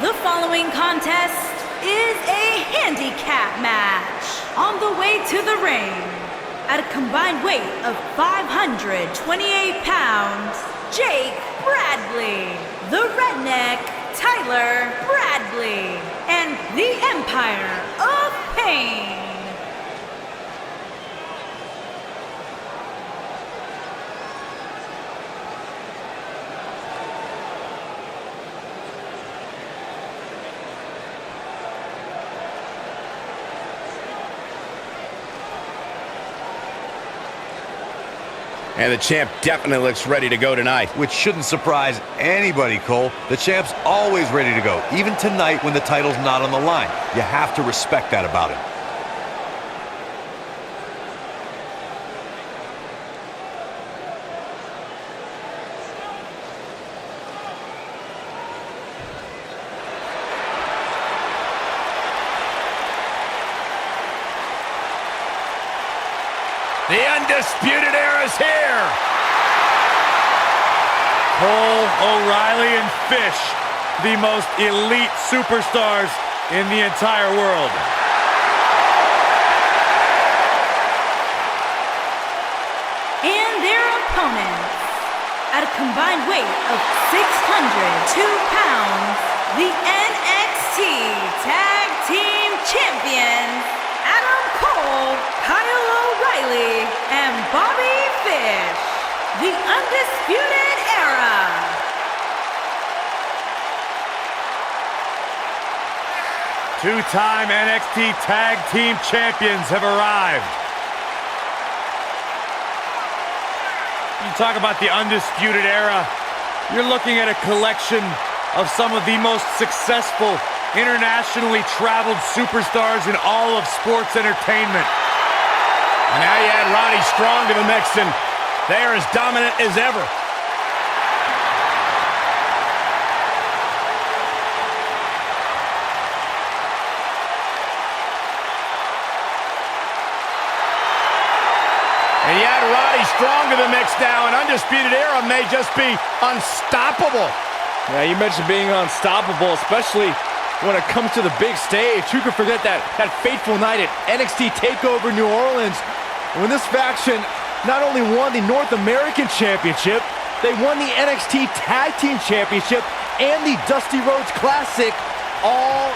The following contest is a handicap match. On the way to the ring, at a combined weight of 528 pounds, Jake Bradley, the Redneck Tyler Bradley, and the Empire of Pain. And the champ definitely looks ready to go tonight. Which shouldn't surprise anybody, Cole. The champ's always ready to go, even tonight when the title's not on the line. You have to respect that about him. The Undisputed Era is here! Cole, O'Reilly, and Fish, the most elite superstars in the entire world. And their opponents, at a combined weight of 602 pounds, the NXT Tag Team Champions, Adam Cole, Kyle O'Reilly, and Bobby Fish, the Undisputed Era. Two-time NXT Tag Team Champions have arrived. You talk about the Undisputed Era, you're looking at a collection of some of the most successful internationally traveled superstars in all of sports entertainment. And now you add Roddy Strong to the mix, and they are as dominant as ever. And you add Roddy Strong to the mix now, and Undisputed Era may just be unstoppable. Yeah, you mentioned being unstoppable, especially when it comes to the big stage. Who could forget that fateful night at NXT Takeover New Orleans, when this faction not only won the North American Championship, they won the NXT Tag Team Championship and the Dusty Rhodes Classic, all...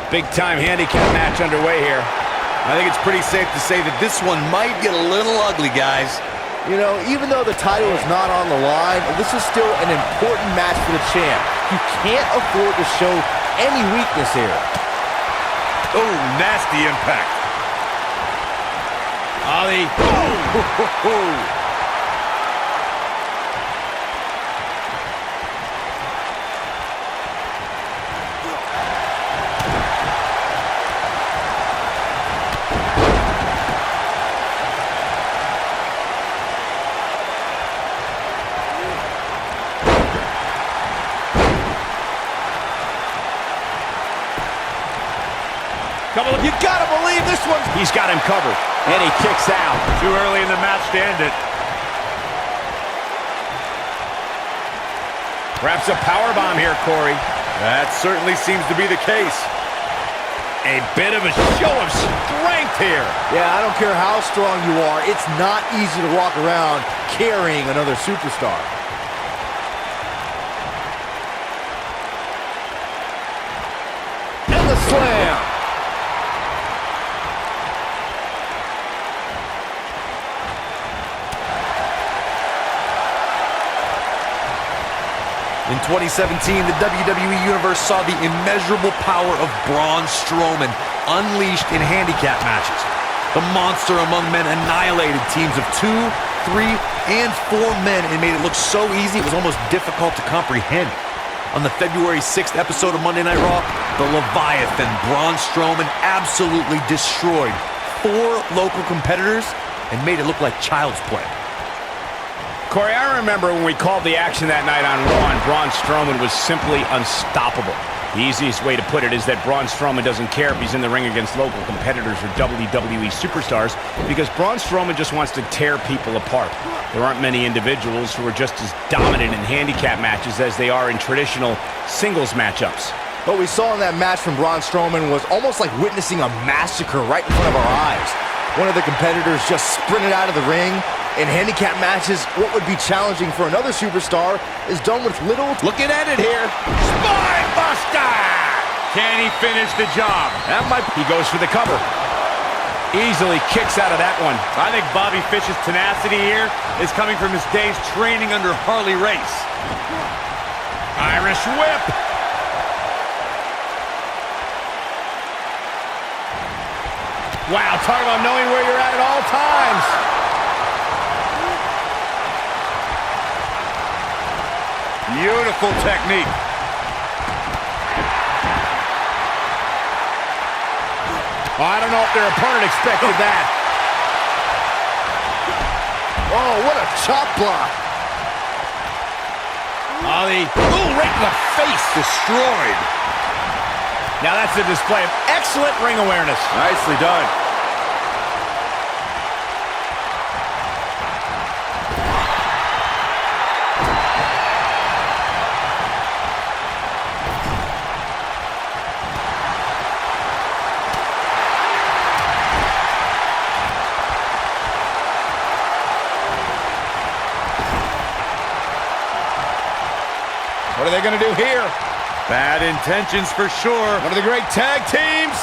Big-time handicap match underway here. I think it's pretty safe to say that this one might get a little ugly, guys. You know, even though the title is not on the line, this is still an important match for the champ. You can't afford to show any weakness here. Oh, nasty impact. Ollie. Oh. You gotta believe this one's... He's got him covered, and he kicks out. Too early in the match to end it. Perhaps a powerbomb here, Corey. That certainly seems to be the case. A bit of a show of strength here. Yeah, I don't care how strong you are, it's not easy to walk around carrying another superstar. And the slam. In 2017, the WWE Universe saw the immeasurable power of Braun Strowman unleashed in handicap matches. The monster among men annihilated teams of 2, 3, and 4 men and made it look so easy it was almost difficult to comprehend. On the February 6th episode of Monday Night Raw, the Leviathan Braun Strowman absolutely destroyed 4 local competitors and made it look like child's play. Corey, I remember when we called the action that night on Raw, and Braun Strowman was simply unstoppable. The easiest way to put it is that Braun Strowman doesn't care if he's in the ring against local competitors or WWE superstars, because Braun Strowman just wants to tear people apart. There aren't many individuals who are just as dominant in handicap matches as they are in traditional singles matchups. What we saw in that match from Braun Strowman was almost like witnessing a massacre right in front of our eyes. One of the competitors just sprinted out of the ring. In handicap matches, what would be challenging for another superstar is done with little... Looking at it here. Spine Buster! Can he finish the job? He goes for the cover. Easily kicks out of that one. I think Bobby Fish's tenacity here is coming from his days training under Harley Race. Irish whip. Wow, talk about knowing where you're at all times. Beautiful technique. Oh, I don't know if their opponent expected that. Oh, what a chop block. Right in the face. Destroyed. Now that's a display of excellent ring awareness. Nicely done. What are they going to do here? Bad intentions for sure. One of the great tag teams.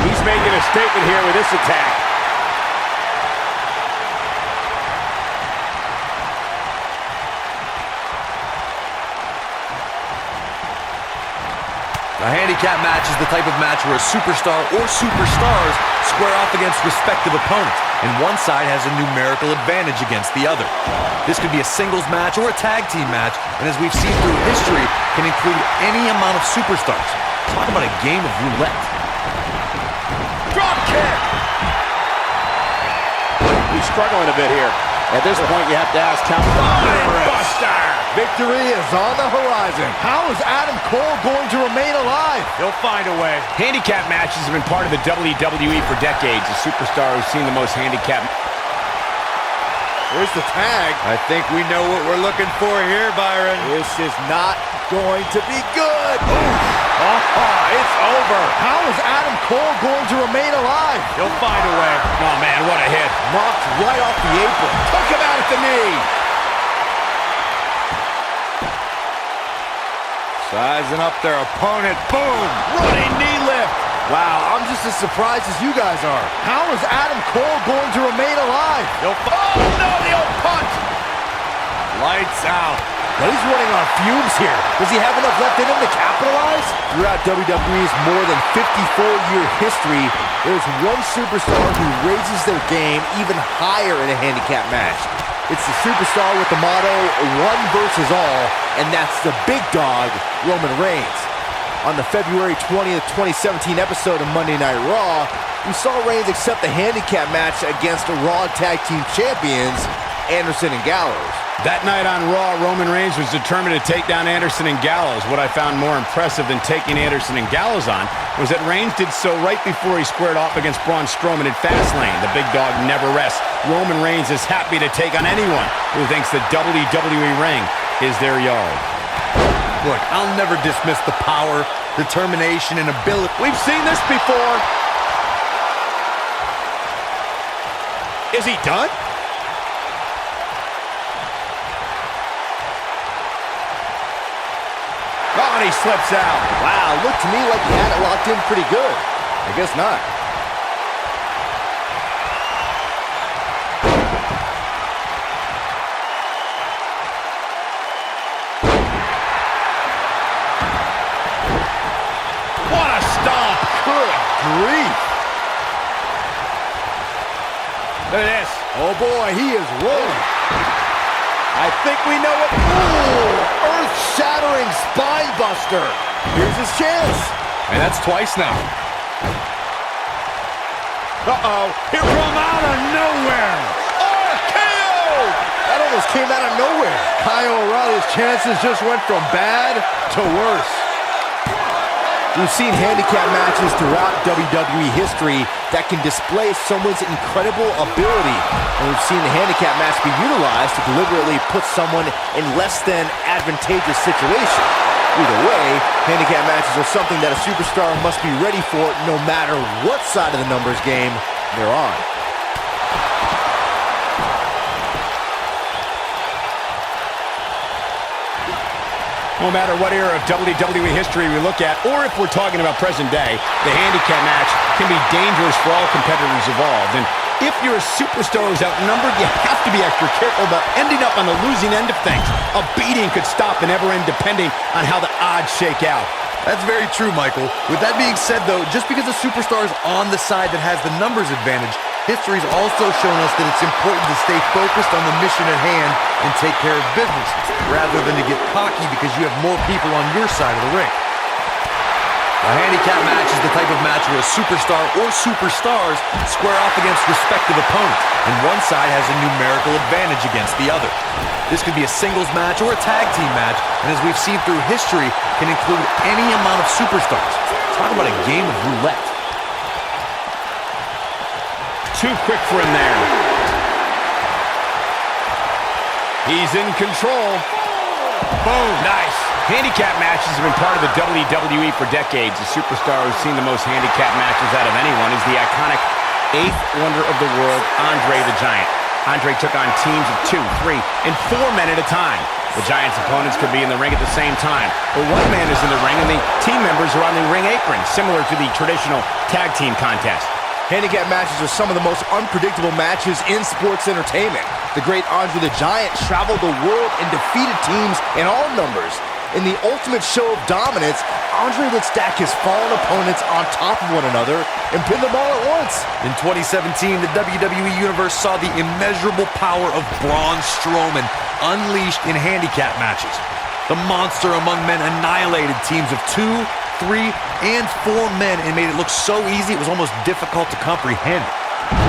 He's making a statement here with this attack. A handicap match is the type of match where a superstar or superstars square off against respective opponents, and one side has a numerical advantage against the other. This could be a singles match or a tag team match, and as we've seen through history, can include any amount of superstars. Talk about a game of roulette. Drop kick. He's struggling a bit here. At this point, you have to ask how... Buster. Victory is on the horizon. How is Adam Cole going to remain alive? He'll find a way. Handicap matches have been part of the WWE for decades. A superstar who's seen the most handicap. Where's the tag? I think we know what we're looking for here, Byron. This is not going to be good. It's over. How is Adam Cole going to remain alive? He'll find a way. Oh, man, what a hit. Knocked right off the apron. Took him out at the knee. Sizing up their opponent. Boom. Running knee lift. Wow, I'm just as surprised as you guys are. How is Adam Cole going to remain alive? Oh, no, the old punt. Lights out. But he's running on fumes here. Does he have enough left in him to capitalize? Throughout WWE's more than 54-year history, there's one superstar who raises their game even higher in a handicap match. It's the superstar with the motto, one versus all, and that's the big dog, Roman Reigns. On the February 20th, 2017 episode of Monday Night Raw, we saw Reigns accept the handicap match against Raw Tag Team Champions, Anderson and Gallows. That night on Raw, Roman Reigns was determined to take down Anderson and Gallows. What I found more impressive than taking Anderson and Gallows on was that Reigns did so right before he squared off against Braun Strowman in Fastlane. The big dog never rests. Roman Reigns is happy to take on anyone who thinks the WWE ring is their yard. Look, I'll never dismiss the power, determination, and ability. We've seen this before. Is he done? Oh, and he slips out. Wow, looked to me like he had it locked in pretty good. I guess not. What a stomp. Good grief. Look at this. Oh boy, he is rolling. I think we know what. Ooh, earth-shattering spine buster. Here's his chance. And that's twice now. Uh-oh. Here from out of nowhere. RKO! That almost came out of nowhere. Kyle O'Reilly's chances just went from bad to worse. We've seen handicap matches throughout WWE history that can display someone's incredible ability. And we've seen the handicap match be utilized to deliberately put someone in less than advantageous situation. Either way, handicap matches are something that a superstar must be ready for no matter what side of the numbers game they're on. No matter what era of WWE history we look at, or if we're talking about present day, the handicap match can be dangerous for all competitors involved. And if you're a superstar who's outnumbered, you have to be extra careful about ending up on the losing end of things. A beating could stop and never end depending on how the odds shake out. That's very true, Michael. With that being said, though, just because a superstar is on the side that has the numbers advantage, history's also shown us that it's important to stay focused on the mission at hand and take care of business, rather than to get cocky because you have more people on your side of the ring. A handicap match is the type of match where a superstar or superstars square off against respective opponents, and one side has a numerical advantage against the other. This could be a singles match or a tag team match, and as we've seen through history, can include any amount of superstars. Talk about a game of roulette. Too quick for him there. He's in control. Boom. Nice. Handicap matches have been part of the WWE for decades. The superstar who's seen the most handicap matches out of anyone is the iconic eighth wonder of the world, Andre the Giant. Andre took on teams of 2, 3, and 4 men at a time. The Giant's opponents could be in the ring at the same time, but one man is in the ring and the team members are on the ring apron, similar to the traditional tag team contest. Handicap matches are some of the most unpredictable matches in sports entertainment. The great Andre the Giant traveled the world and defeated teams in all numbers. In the ultimate show of dominance, Andre would stack his fallen opponents on top of one another and pin them all at once. In 2017, the WWE Universe saw the immeasurable power of Braun Strowman unleashed in handicap matches. The monster among men annihilated teams of 2, 3, and 4 men and made it look so easy it was almost difficult to comprehend.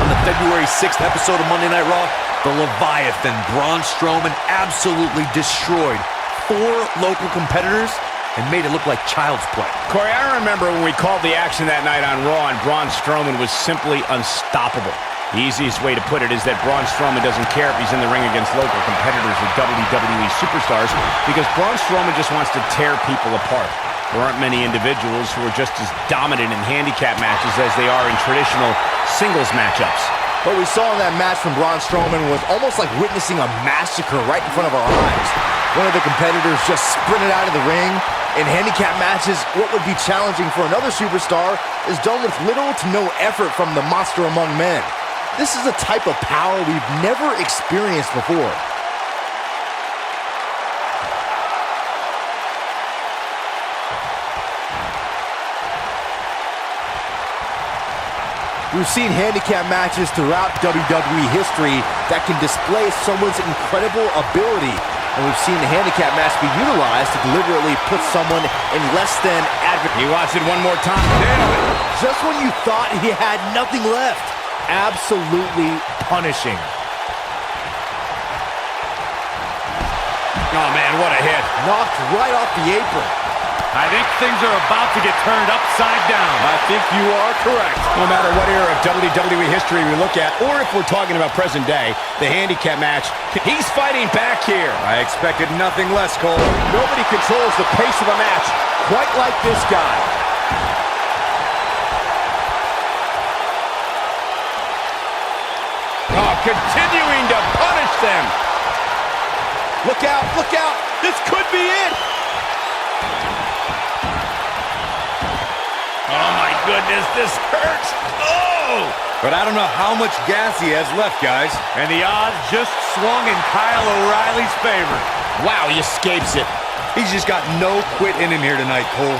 On the February 6th episode of Monday Night Raw, the Leviathan Braun Strowman absolutely destroyed 4 local competitors and made it look like child's play. Corey, I remember when we called the action that night on Raw and Braun Strowman was simply unstoppable. The easiest way to put it is that Braun Strowman doesn't care if he's in the ring against local competitors or WWE superstars because Braun Strowman just wants to tear people apart. There aren't many individuals who are just as dominant in handicap matches as they are in traditional singles matchups. What we saw in that match from Braun Strowman was almost like witnessing a massacre right in front of our eyes. One of the competitors just sprinted out of the ring. In handicap matches, what would be challenging for another superstar is done with little to no effort from the monster among men. This is a type of power we've never experienced before. We've seen handicap matches throughout WWE history that can display someone's incredible ability. And we've seen the handicap match be utilized to deliberately put someone in less than advantage. He wants it one more time. Nailed it. Just when you thought he had nothing left. Absolutely punishing. Oh, man, what a hit. Knocked right off the apron. I think things are about to get turned upside down. I think you are correct. No matter what era of WWE history we look at, or if we're talking about present day, the handicap match, he's fighting back here. I expected nothing less, Cole. Nobody controls the pace of a match quite like this guy. Oh, continuing to punish them. Look out, look out. This could be it. Oh, my goodness, this hurts. Oh! But I don't know how much gas he has left, guys. And the odds just swung in Kyle O'Reilly's favor. Wow, he escapes it. He's just got no quit in him here tonight, Cole.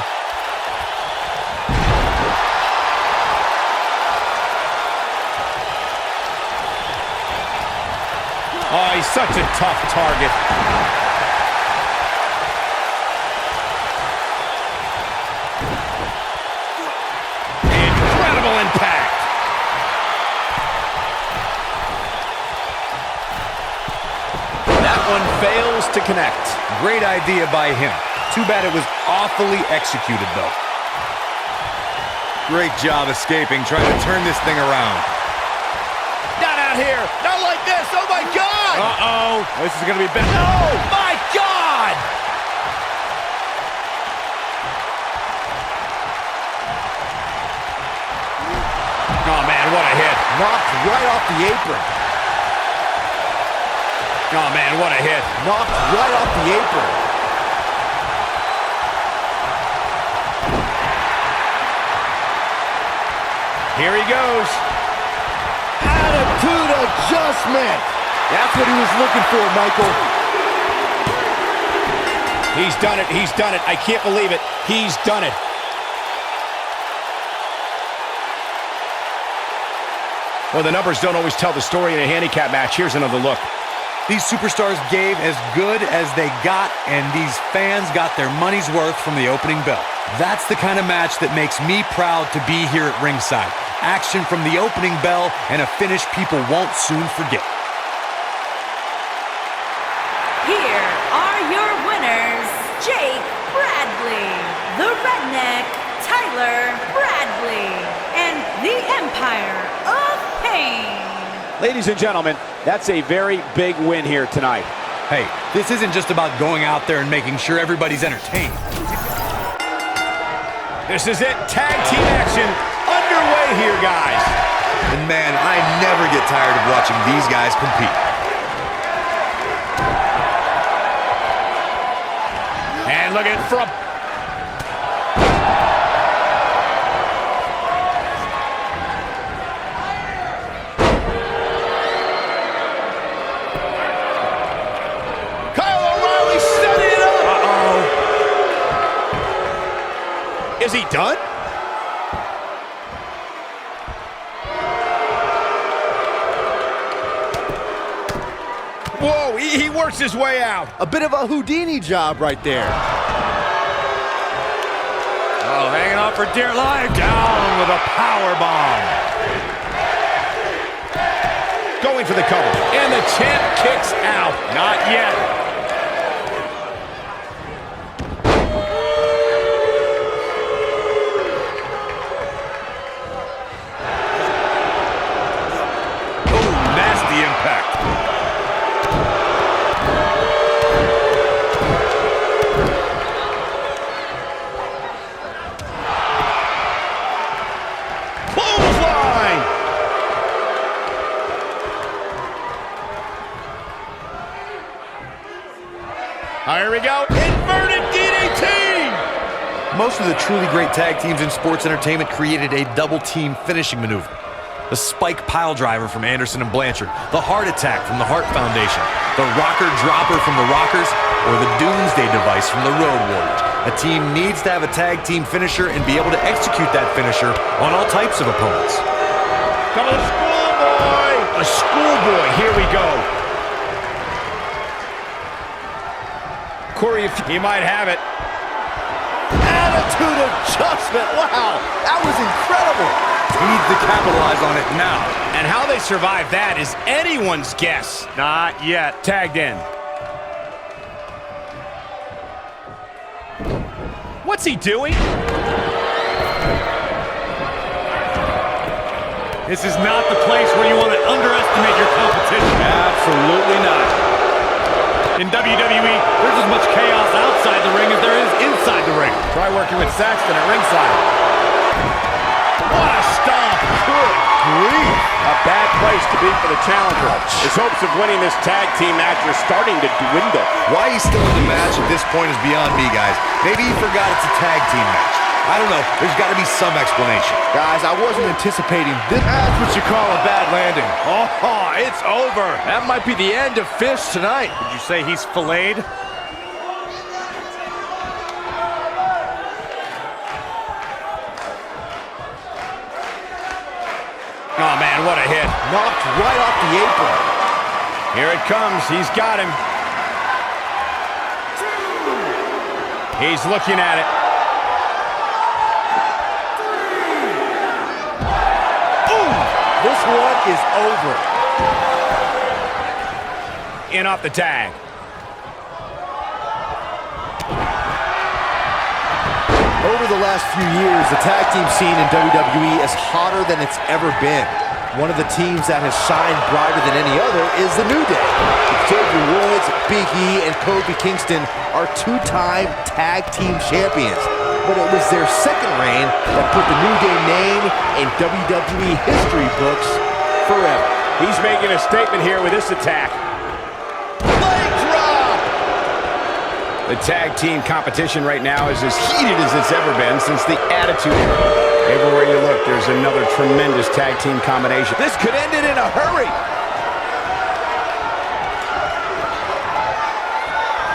Oh, he's such a tough target. Incredible impact. That one fails to connect. Great idea by him. Too bad it was awfully executed, though. Great job escaping, trying to turn this thing around. Not out here. Not like this. Oh, my God. Uh-oh. This is going to be bad. Oh, my God. Oh, man, what a hit. Knocked right off the apron. Oh, man, what a hit. Knocked right off the apron. Here he goes. Attitude adjustment. That's what he was looking for, Michael. He's done it. He's done it. I can't believe it. He's done it. Well, the numbers don't always tell the story in a handicap match. Here's another look. These superstars gave as good as they got, and these fans got their money's worth from the opening bell. That's the kind of match that makes me proud to be here at ringside. Action from the opening bell and a finish people won't soon forget. Here are your winners, Jake Bradley, the Redneck, Tyler Bradley, and the Empire of Pain. Ladies and gentlemen, that's a very big win here tonight. Hey, this isn't just about going out there and making sure everybody's entertained. This is it. Tag team action underway here, guys. And man, I never get tired of watching these guys compete. And look at from. Kyle O'Reilly setting it up. Uh-oh. Is he done? Whoa, he works his way out. A bit of a Houdini job right there. Oh, hanging on for dear life. Down with a power bomb. Going for the cover. And the champ kicks out. Not yet. Oh, nasty impact. Clothesline. Here we go. Inverted DDT. Most of the truly great tag teams in sports entertainment created a double-team finishing maneuver. The spike pile driver from Anderson and Blanchard, the heart attack from the Hart Foundation, the rocker dropper from the Rockers, or the Doomsday device from the Road Warriors. A team needs to have a tag team finisher and be able to execute that finisher on all types of opponents. Come on, schoolboy. A schoolboy. Here we go. Corey, he might have it. Attitude adjustment. Wow, that was incredible. Need to capitalize on it now. And how they survive that is anyone's guess. Not yet. Tagged in. What's he doing? This is not the place where you want to underestimate your competition. Absolutely not. In WWE, there's as much chaos outside the ring as there is inside the ring. Try working with Saxton at ringside. What a stomp. Good grief. A bad place to be for the challenger. His hopes of winning this tag team match are starting to dwindle. Why he's still in the match at this point is beyond me, guys. Maybe he forgot it's a tag team match. I don't know. There's got to be some explanation. Guys, I wasn't anticipating this. That's what you call a bad landing. Oh, it's over. That might be the end of Fish tonight. Would you say he's filleted? Oh, man, what a hit. Knocked right off the apron. Here it comes. He's got him. He's looking at it. This one is over. In off the tag. Over the last few years, the tag team scene in WWE is hotter than it's ever been. One of the teams that has shined brighter than any other is the New Day. Xavier Woods, Big E, and Kofi Kingston are two-time tag team champions. But it was their second reign that put the New Day name in WWE history books forever. He's making a statement here with this attack. Leg drop! The tag team competition right now is as heated as it's ever been since the Attitude Era. Everywhere you look, there's another tremendous tag team combination. This could end it in a hurry.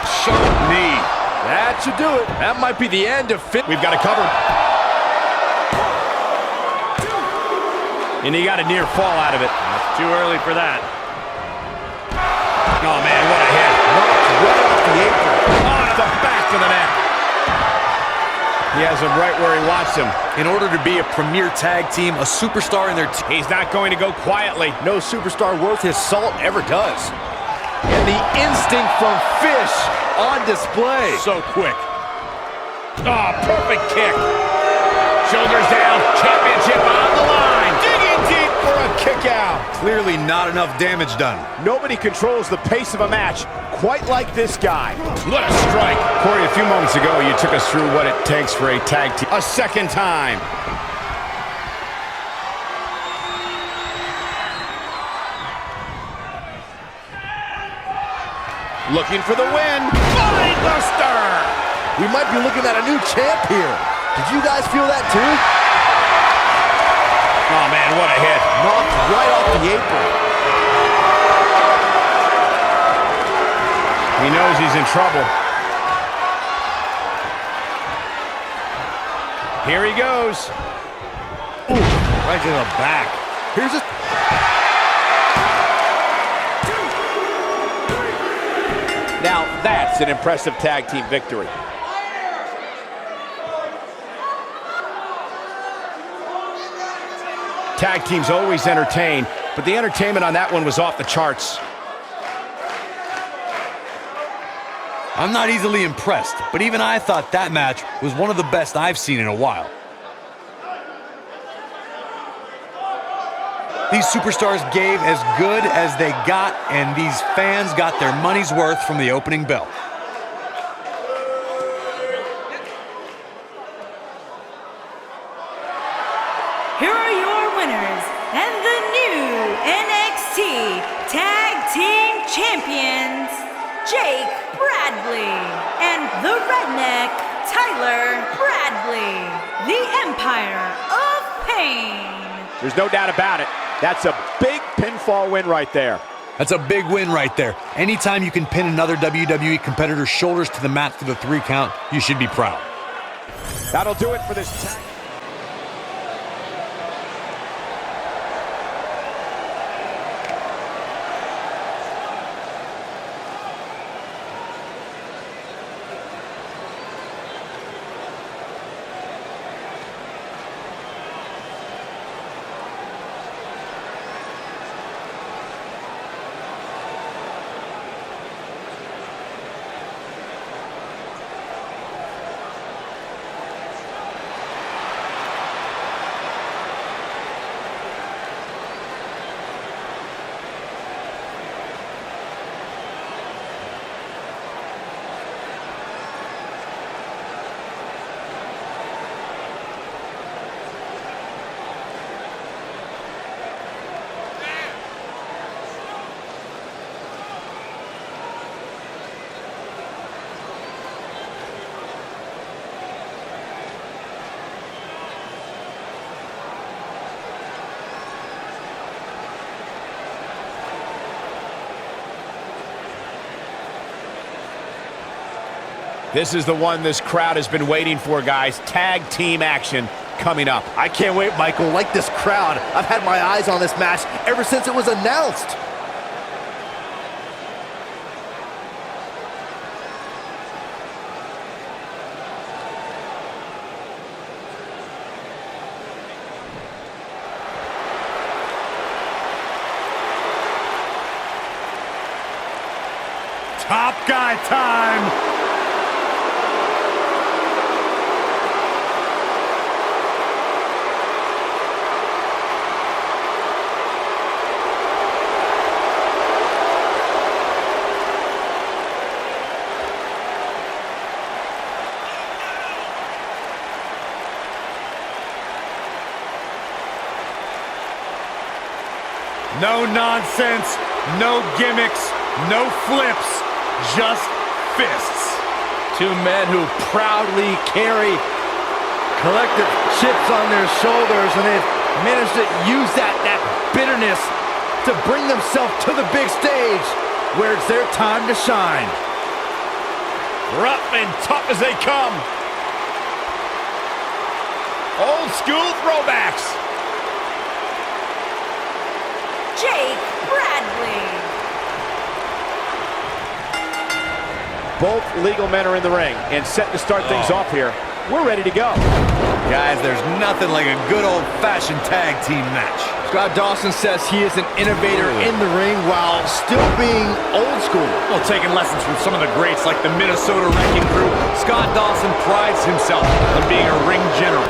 Sharp knee. That should do it. That might be the end of Finn. We've got it covered. And he got a near fall out of it. Too early for that. Oh, man, what a hit. Knocked right off the apron. Off the back of the neck. He has him right where he wants him. In order to be a premier tag team, a superstar in their team. He's not going to go quietly. No superstar worth his salt ever does. And the instinct from Fish on display. So quick. Oh, perfect kick. Shoulders down. Championship on the line. Digging deep for a kick out. Clearly not enough damage done. Nobody controls the pace of a match quite like this guy. What a strike. Corey, a few moments ago, you took us through what it takes for a tag team. A second time. Looking for the win. Buster! We might be looking at a new champ here. Did you guys feel that too? Oh, man, what a hit. Knocked right off the apron. He knows he's in trouble. Here he goes. Ooh, right to the back. Here's a... Now that's an impressive tag team victory. Tag teams always entertain, but the entertainment on that one was off the charts. I'm not easily impressed, but even I thought that match was one of the best I've seen in a while. These superstars gave as good as they got, and these fans got their money's worth from the opening bell. Here are your winners and the new NXT Tag Team Champions, Jake Bradley and the Redneck Tyler Bradley, the Empire of Pain. There's no doubt about it. That's a big pinfall win right there. That's a big win right there. Anytime you can pin another WWE competitor's shoulders to the mat for the 3 count, you should be proud. That'll do it for this tag. This is the one this crowd has been waiting for, guys. Tag team action coming up. I can't wait, Michael. Like this crowd, I've had my eyes on this match ever since it was announced. Top guy time. No nonsense, no gimmicks, no flips, just fists. Two men who proudly carry collective chips on their shoulders, and they've managed to use that bitterness to bring themselves to the big stage where it's their time to shine. Rough and tough as they come. Old school throwbacks. Jake Bradley. Both legal men are in the ring and set to start things off here. We're ready to go. Guys, there's nothing like a good old-fashioned tag team match. Scott Dawson says he is an innovator in the ring while still being old school. Well, taking lessons from some of the greats like the Minnesota Wrecking Crew, Scott Dawson prides himself on being a ring general.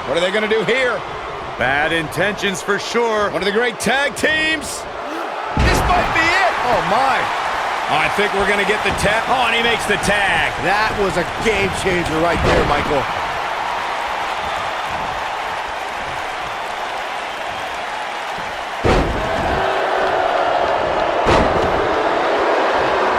What are they going to do here? Bad intentions for sure. One of the great tag teams. This might be it. Oh, my. Oh, I think we're going to get the tap. Oh, and he makes the tag. That was a game changer right there, Michael.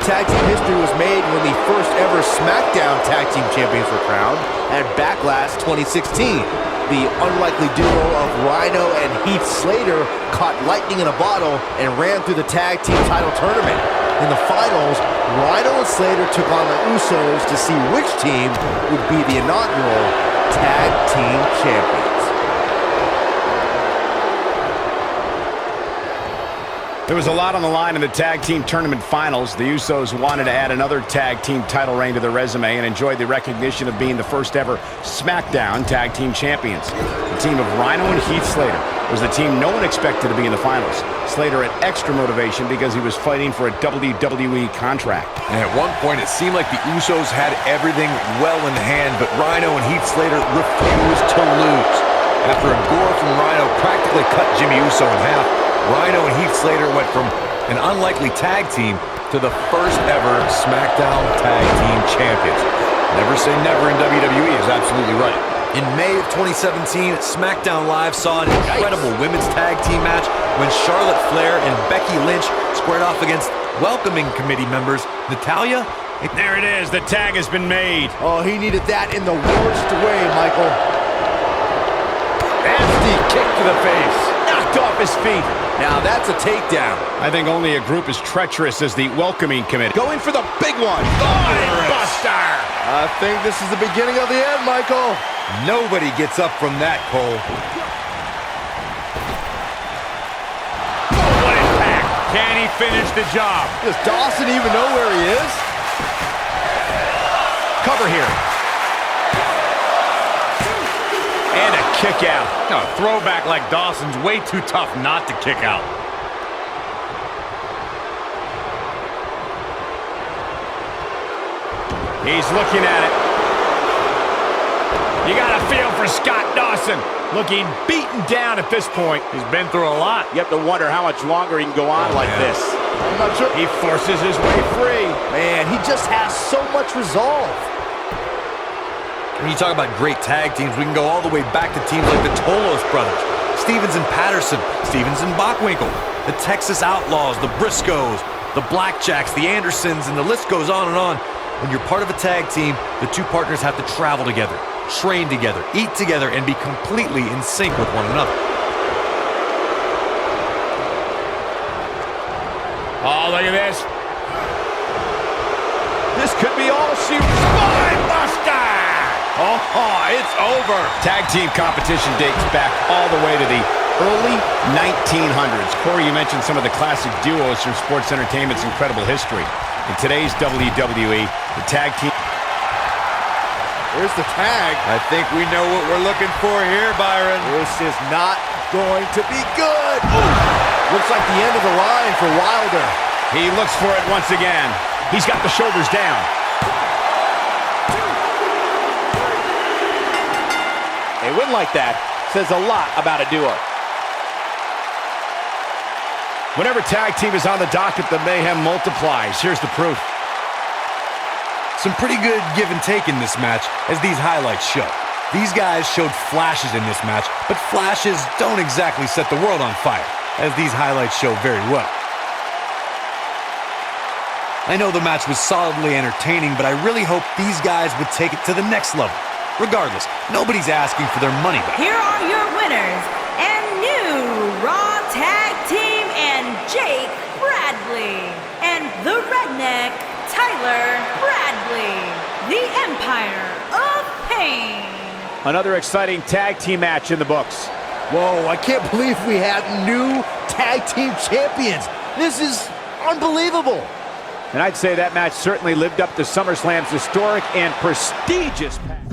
Tag team history was made when the first ever SmackDown Tag Team Champions were crowned at Backlash 2016. The unlikely duo of Rhino and Heath Slater caught lightning in a bottle and ran through the tag team title tournament. In the finals, Rhino and Slater took on the Usos to see which team would be the inaugural Tag Team Champions. There was a lot on the line in the tag team tournament finals. The Usos wanted to add another tag team title reign to their resume and enjoyed the recognition of being the first ever SmackDown Tag Team Champions. The team of Rhino and Heath Slater was the team no one expected to be in the finals. Slater had extra motivation because he was fighting for a WWE contract. And at one point, it seemed like the Usos had everything well in hand, but Rhino and Heath Slater refused to lose. After a gore from Rhino practically cut Jimmy Uso in half, Rhino and Heath Slater went from an unlikely tag team to the first ever SmackDown Tag Team Champions. Never say never in WWE is absolutely right. In May of 2017, SmackDown Live saw an incredible women's tag team match when Charlotte Flair and Becky Lynch squared off against welcoming committee members Natalya. There it is. The tag has been made. Oh, he needed that in the worst way, Michael. Nasty kick to the face. Knocked off his feet. Now that's a takedown. I think only a group as treacherous as the welcoming committee. Going for the big one. Buster! I think this is the beginning of the end, Michael. Nobody gets up from that, Cole. What impact! Can he finish the job? Does Dawson even know where he is? Cover here. And a kick out. A throwback like Dawson's way too tough not to kick out. He's looking at it. You got a feel for Scott Dawson. Looking beaten down at this point. He's been through a lot. You have to wonder how much longer he can go on like this. I'm not sure. He forces his way free. Man, he just has so much resolve. When you talk about great tag teams, we can go all the way back to teams like the Tolos brothers, Stevens and Patterson, Stevens and Bockwinkel, the Texas Outlaws, the Briscoes, the Blackjacks, the Andersons, and the list goes on and on. When you're part of a tag team, the two partners have to travel together, train together, eat together, and be completely in sync with one another. Oh, look at this. This could be all she Spine Buster! Oh, it's over. Tag team competition dates back all the way to the early 1900s. Corey, you mentioned some of the classic duos from sports entertainment's incredible history. In today's WWE, the tag team... Here's the tag. I think we know what we're looking for here, Byron. This is not going to be good. Ooh. Looks like the end of the line for Wilder. He looks for it once again. He's got the shoulders down. A win like that says a lot about a duo. Whenever tag team is on the docket, the mayhem multiplies. Here's the proof. Some pretty good give and take in this match, as these highlights show. These guys showed flashes in this match, but flashes don't exactly set the world on fire, as these highlights show very well. I know the match was solidly entertaining, but I really hope these guys would take it to the next level. Regardless, nobody's asking for their money back. Here are your winners and new Raw Tag Team and Jake Bradley and the Redneck Tyler Bradley, the Empire of Pain. Another exciting tag team match in the books. Whoa, I can't believe we have new tag team champions. This is unbelievable. And I'd say that match certainly lived up to SummerSlam's historic and prestigious past.